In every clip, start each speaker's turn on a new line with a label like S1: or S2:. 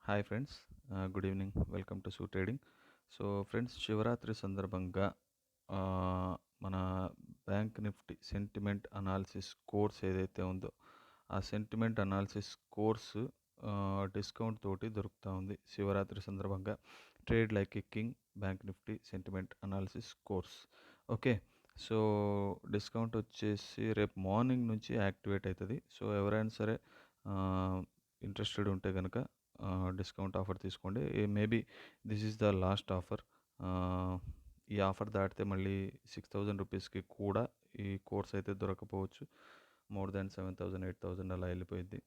S1: Hi friends, good evening. Welcome to trading. So friends, Shivaratri సందర్భంగా మన bank Nifty sentiment analysis course ఏదైతే ఉందో ఆ సెంటిమెంట్ అనాలిసిస్ కోర్సు డిస్కౌంట్ తోటి దొరుకుతూ ఉంది. శివరాత్రి సందర్భంగా trade like a king bank Nifty sentiment analysis course. Okay, so discount వచ్చేసి రేపు మార్నింగ్ నుంచి యాక్టివేట్ అవుతుంది. సో ఎవరైనా సరే ఇంట్రెస్టెడ్ ఉంటే కనుక డిస్కౌంట్ ఆఫర్ తీసుకోండి. Maybe this is the last offer. ఈ ఆఫర్ దాటితే మళ్ళీ 6,000 రూపీస్కి కూడా ఈ కోర్స్ అయితే దొరకపోవచ్చు. మోర్ దాన్ 7,000 8,000 అలా వెళ్ళిపోయింది.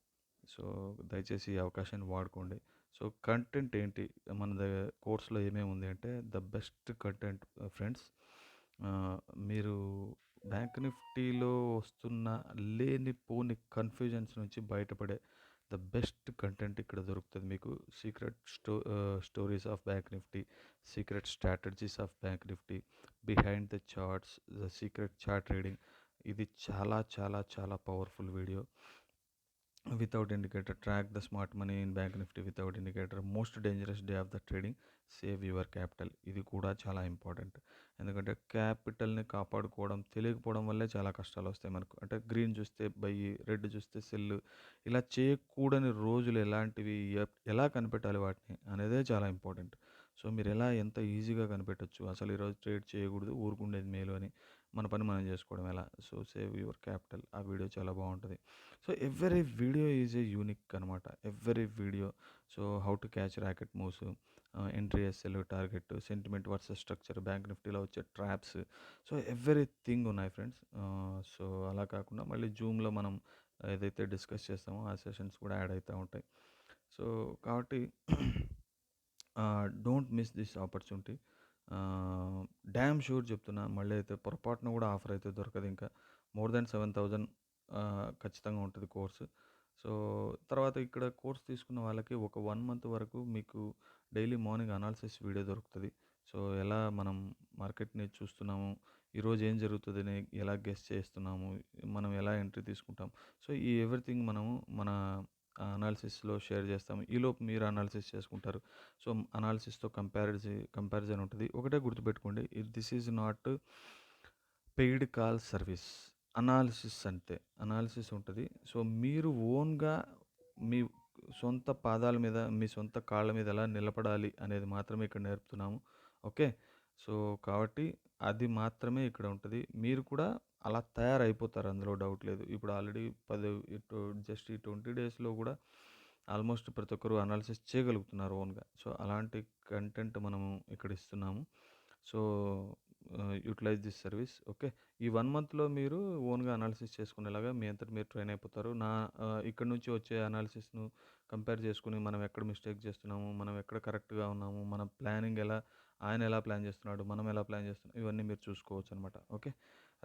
S1: సో దయచేసి ఈ అవకాశాన్ని వాడుకోండి. సో కంటెంట్ ఏంటి, మన కోర్సులో ఏమేమి ఉంది అంటే ద బెస్ట్ కంటెంట్ ఫ్రెండ్స్. మీరు బ్యాంక్ నిఫ్టీలో వస్తున్న లేనిపోని కన్ఫ్యూజన్స్ నుంచి బయటపడే ద బెస్ట్ కంటెంట్ ఇక్కడ దొరుకుతుంది మీకు. Secret stories of bank Nifty, secret strategies of bank Nifty, behind the charts, the secret chart reading. ఇది చాలా చాలా చాలా powerful video. Without indicator, track the smart money in bank Nifty without indicator, most dangerous day of the trading, save your capital. ఇది కూడా చాలా important. ఎందుకంటే క్యాపిటల్ని కాపాడుకోవడం తెలియకపోవడం వల్లే చాలా కష్టాలు వస్తాయి మనకు. అంటే గ్రీన్ చూస్తే బై, రెడ్ చూస్తే సెల్, ఇలా చేయకూడని రోజులు ఎలాంటివి, ఎలా కనిపెట్టాలి వాటిని అనేదే చాలా ఇంపార్టెంట్. సో మీరు ఎంత ఈజీగా కనిపెట్టవచ్చు, అసలు ఈరోజు ట్రేడ్ చేయకూడదు, ఊరుకుండేది మేలు అని, మన పని మనం చేసుకోవడం ఎలా. సో సేవ్ యువర్ క్యాపిటల్, ఆ వీడియో చాలా బాగుంటుంది. So every video is a unique అనమాట. Every video. So how to catch racket moves, entry, SL, target, sentiment versus structure, bank నిఫ్టీలో వచ్చే ట్రాప్స్, సో ఎవ్రీథింగ్ ఉన్నాయి ఫ్రెండ్స్. సో అలా కాకుండా మళ్ళీ జూమ్లో మనం ఏదైతే డిస్కస్ చేస్తామో ఆ సెషన్స్ కూడా యాడ్ అవుతూ ఉంటాయి. సో కాబట్టి don't miss this opportunity. Damn sure చెప్తున్నా, మళ్ళీ అయితే పొరపాటున కూడా ఆఫర్ అయితే దొరకదు. ఇంకా మోర్ దాన్ 7,000 ఖచ్చితంగా ఉంటుంది కోర్సు. సో తర్వాత ఇక్కడ కోర్స్ తీసుకున్న వాళ్ళకి ఒక 1 మంత్ వరకు మీకు డైలీ మార్నింగ్ అనాలిసిస్ వీడియో దొరుకుతుంది. సో ఎలా మనం మార్కెట్ని చూస్తున్నాము, ఈరోజు ఏం జరుగుతుందని ఎలా గెస్ చేస్తున్నాము, మనం ఎలా ఎంట్రీ తీసుకుంటాం, సో ఈ ఎవ్రీథింగ్ మనము మన అనాలిసిస్లో షేర్ చేస్తాము. ఈలోపు మీరు అనాలిసిస్ చేసుకుంటారు. సో అనాలిసిస్తో కంపారిజన్ ఉంటుంది. ఒకటే గుర్తుపెట్టుకోండి, this is not paid call service. Analysis అంతే, అనాలిసిస్ ఉంటుంది. సో మీరు ఓన్గా మీ సొంత పాదాల మీద, మీ సొంత కాళ్ళ మీద ఎలా నిలబడాలి అనేది మాత్రమే ఇక్కడ నేర్పుతున్నాము. ఓకే, సో కాబట్టి అది మాత్రమే ఇక్కడ ఉంటుంది. మీరు కూడా అలా తయారైపోతారు, అందులో డౌట్ లేదు. ఇప్పుడు ఆల్రెడీ జస్ట్ ఈ 20 డేస్లో కూడా ఆల్మోస్ట్ ప్రతి ఒక్కరు అనాలిసిస్ చేయగలుగుతున్నారు ఓన్గా. సో అలాంటి కంటెంట్ మనము ఇక్కడ ఇస్తున్నాము. So utilise this service. Okay, ఈ 1 మంత్లో మీరు ఓన్గా అనాలిసిస్ చేసుకునేలాగా మీ అంతటి మీరు ట్రైన్ అయిపోతారు. ఇక్కడ నుంచి వచ్చే అనాలిసిస్ను కంపేర్ చేసుకుని మనం ఎక్కడ మిస్టేక్ చేస్తున్నాము, మనం ఎక్కడ కరెక్ట్గా ఉన్నాము, మన ప్లానింగ్ ఆయన ఎలా ప్లాన్ చేస్తున్నాడు, మనం ఎలా ప్లాన్ చేస్తున్నాం, ఇవన్నీ మీరు చూసుకోవచ్చు అనమాట. ఓకే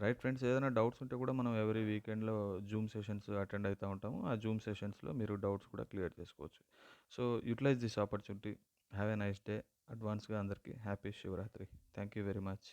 S1: రైట్ ఫ్రెండ్స్, ఏదైనా డౌట్స్ ఉంటే కూడా మనం ఎవ్రీ వీకెండ్లో జూమ్ సెషన్స్ అటెండ్ అవుతూ ఉంటాము. ఆ జూమ్ సెషన్స్లో మీరు డౌట్స్ కూడా క్లియర్ చేసుకోవచ్చు. So utilise this opportunity. Have a nice day. అడ్వాన్స్గా అందరికీ happy Shivaratri. Thank you very much.